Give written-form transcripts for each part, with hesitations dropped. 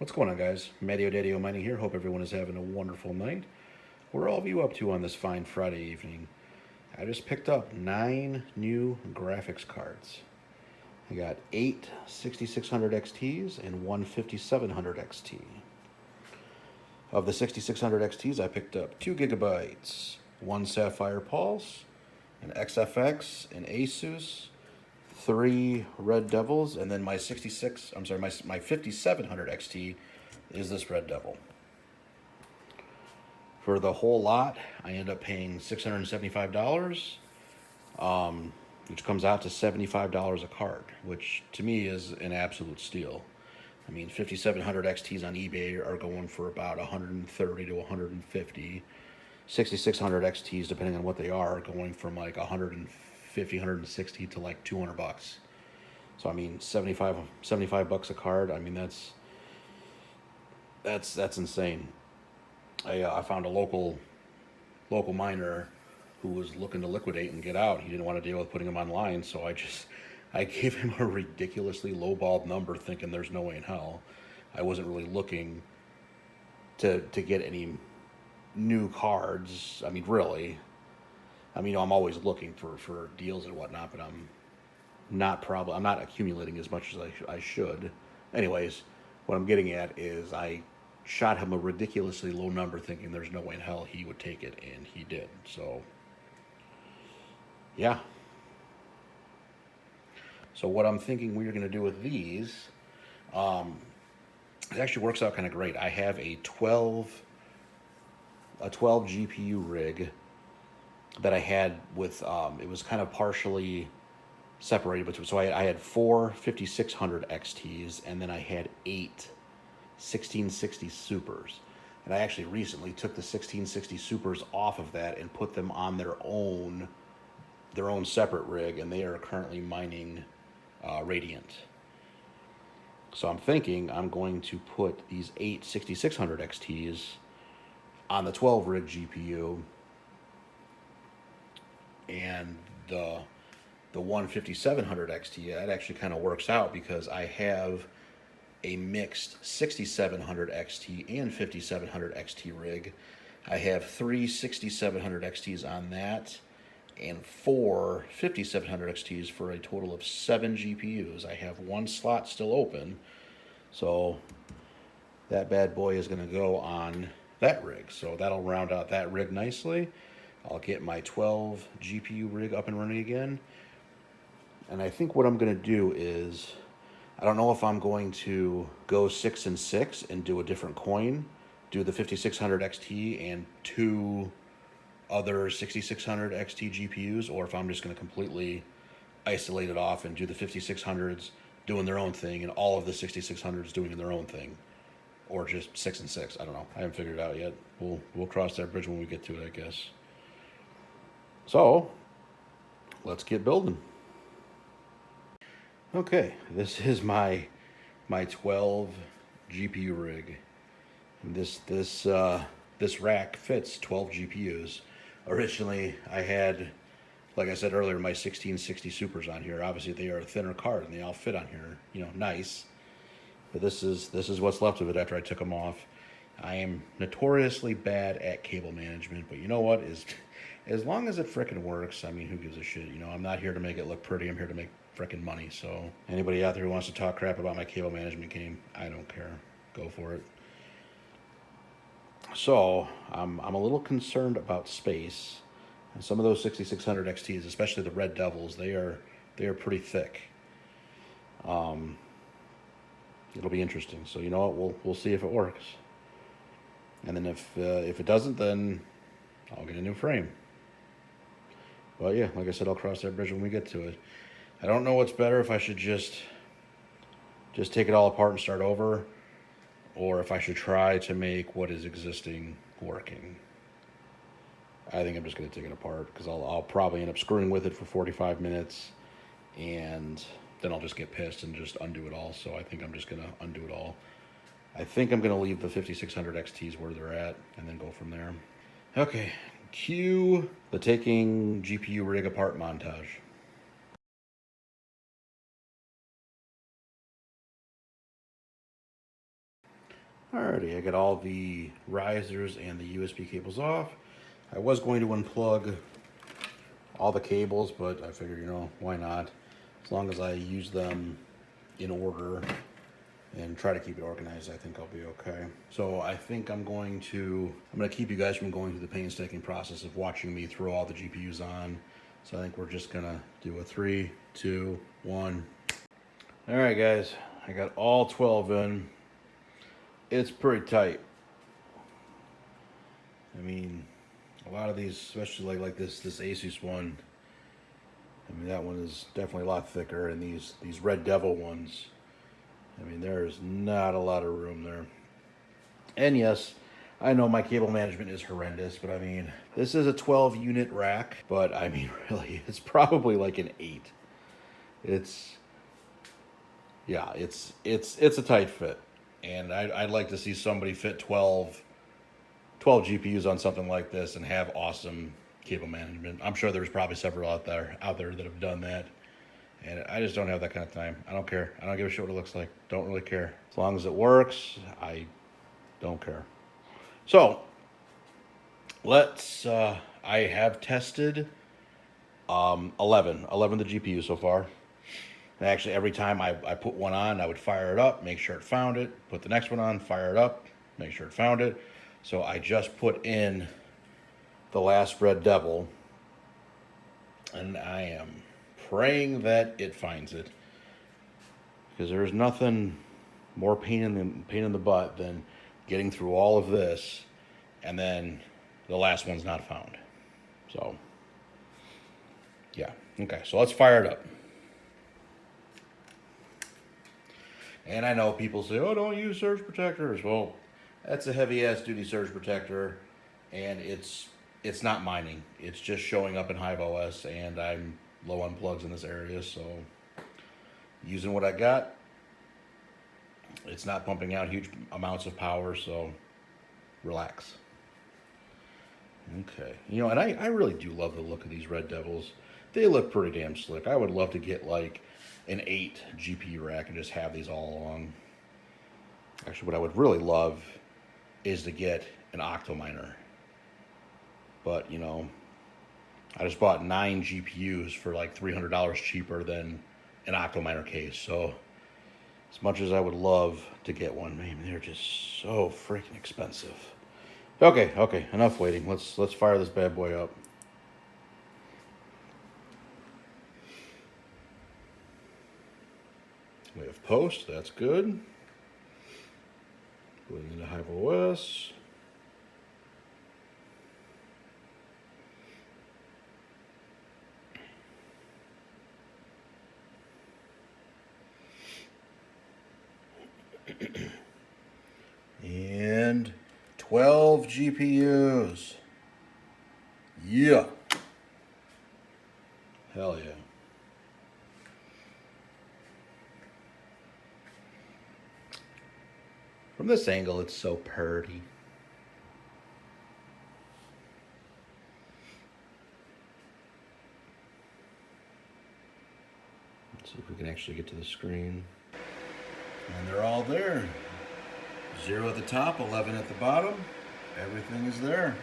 What's going on, guys? Mattio Daddio Mining here. Hope everyone is having a wonderful night. What are all of you up to on this fine Friday evening? I just picked up 9 new graphics cards. I got 8 6600 XTs and one 5700 XT. Of the 6600 XTs, I picked up 2 gigabytes, 1 Sapphire Pulse, an XFX, an Asus, 3 Red Devils, and then my 5700 XT is this Red Devil. For the whole lot, I end up paying $675, which comes out to $75 a card, which to me is an absolute steal. I mean, 5700 XTs on eBay are going for about 130 to 150. 6600 XTs, depending on what they are going from like 150, 160 to like 200 bucks. So I mean, 75 bucks a card. I mean, that's insane. I found a local miner who was looking to liquidate and get out. He didn't want to deal with putting them online, so I gave him a ridiculously lowballed number, thinking there's no way in hell. I wasn't really looking to get any new cards. I mean, really. I mean, I'm always looking for deals and whatnot, but I'm not accumulating as much as I should. Anyways, what I'm getting at is I shot him a ridiculously low number, thinking there's no way in hell he would take it, and he did. So, yeah. So what I'm thinking we're going to do with these, it actually works out kind of great. I have a 12 GPU rig that I had with it was kind of partially separated between. So I had 4 5600 XTs, and then I had 8 1660 Supers. And I actually recently took the 1660 Supers off of that and put them on their own separate rig, and they are currently mining Radiant. So I'm thinking I'm going to put these 8 6600 XTs on the 12 rig GPU, and the 5700 XT. That actually kind of works out because I have a mixed 6700 XT and 5700 XT rig. I have 3 6700 XTs on that and 4 5700 XTs for a total of 7 GPUs. I have 1 slot still open, so that bad boy is going to go on that rig. So that'll round out that rig nicely. I'll get my 12 GPU rig up and running again. And I think what I'm going to do is, I don't know if I'm going to go 6 and 6 and do a different coin, do the 5600 XT and 2 other 6600 XT GPUs, or if I'm just going to completely isolate it off and do the 5600s doing their own thing and all of the 6600s doing their own thing, or just 6 and 6. I don't know. I haven't figured it out yet. We'll cross that bridge when we get to it, I guess. So let's get building. Okay, this is my 12 GPU rig. And this rack fits 12 GPUs. Originally, I had, like I said earlier, my 1660 Supers on here. Obviously, they are a thinner card, and they all fit on here. You know, nice. But this is what's left of it after I took them off. I am notoriously bad at cable management, but you know what? As long as it frickin' works, I mean, who gives a shit? You know, I'm not here to make it look pretty. I'm here to make frickin' money. So anybody out there who wants to talk crap about my cable management game, I don't care. Go for it. So I'm a little concerned about space. And some of those 6600 XTs, especially the Red Devils, they are pretty thick. It'll be interesting. So you know what? We'll see if it works. And then if it doesn't, then I'll get a new frame. Well, yeah, like I said, I'll cross that bridge when we get to it. I don't know what's better, if I should just take it all apart and start over, or if I should try to make what is existing working. I think I'm just going to take it apart, because I'll probably end up screwing with it for 45 minutes, and then I'll just get pissed and just undo it all. So I think I'm just going to undo it all. I think I'm going to leave the 5600 XTs where they're at and then go from there. Okay, cue the taking GPU rig apart montage. Alrighty, I got all the risers and the USB cables off. I was going to unplug all the cables, but I figured, why not? As long as I use them in order and try to keep it organized, I think I'll be okay. So I think I'm going to keep you guys from going through the painstaking process of watching me throw all the GPUs on. So I think we're just gonna do a 3, 2, 1. All right, guys, I got all 12 in. It's pretty tight. I mean, a lot of these, especially like this Asus one, I mean, that one is definitely a lot thicker, and these Red Devil ones, I mean, there is not a lot of room there. And yes, I know my cable management is horrendous, but I mean, this is a 12 unit rack, but I mean, really, it's probably like an 8. It's a tight fit. And I'd like to see somebody fit 12 GPUs on something like this and have awesome cable management. I'm sure there's probably several out there that have done that. And I just don't have that kind of time. I don't care. I don't give a shit what it looks like. Don't really care. As long as it works, I don't care. So, let's, I have tested 11 the GPUs so far. And actually, every time I put one on, I would fire it up, make sure it found it, put the next one on, fire it up, make sure it found it. So I just put in the last Red Devil, and I am praying that it finds it. Because there's nothing more pain in the butt than getting through all of this, and then the last one's not found. So, yeah. Okay, so let's fire it up. And I know people say, oh, don't use surge protectors. Well, that's a heavy-ass duty surge protector, and it's not mining. It's just showing up in HiveOS, and I'm low on plugs in this area, so using what I got. It's not pumping out huge amounts of power, so relax. Okay. And I really do love the look of these Red Devils. They look pretty damn slick. I would love to get, like, an 8 GPU rack and just have these all along. Actually, what I would really love is to get an Octominer. But, I just bought 9 GPUs for like $300 cheaper than an Octominer case. So, as much as I would love to get one, man, they're just so freaking expensive. Okay, enough waiting. Let's fire this bad boy up. We have post, that's good. Going into HiveOS. And 12 GPUs. Yeah. Hell yeah. From this angle, it's so pretty. Let's see if we can actually get to the screen. And they're all there. 0 at the top, 11 at the bottom. Everything is there.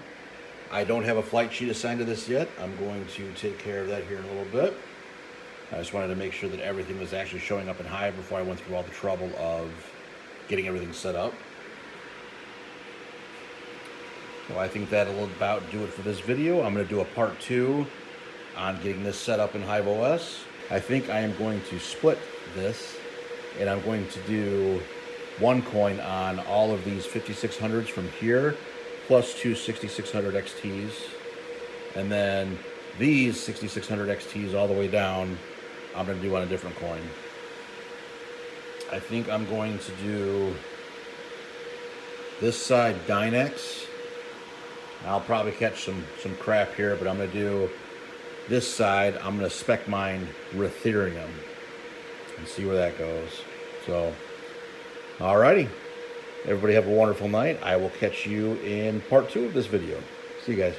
I don't have a flight sheet assigned to this yet. I'm going to take care of that here in a little bit. I just wanted to make sure that everything was actually showing up in Hive before I went through all the trouble of getting everything set up. Well, I think that'll about do it for this video. I'm going to do a part 2 on getting this set up in HiveOS. I think I am going to split this, and I'm going to do one coin on all of these 5600s from here, plus 2 6600 XTs, and then these 6600 XTs all the way down, I'm going to do on a different coin. I think I'm going to do this side Dynex. I'll probably catch some crap here, but I'm going to do this side. I'm going to spec mine Ruthenium and see where that goes. So, alrighty. Everybody have a wonderful night. I will catch you in part 2 of this video. See you guys.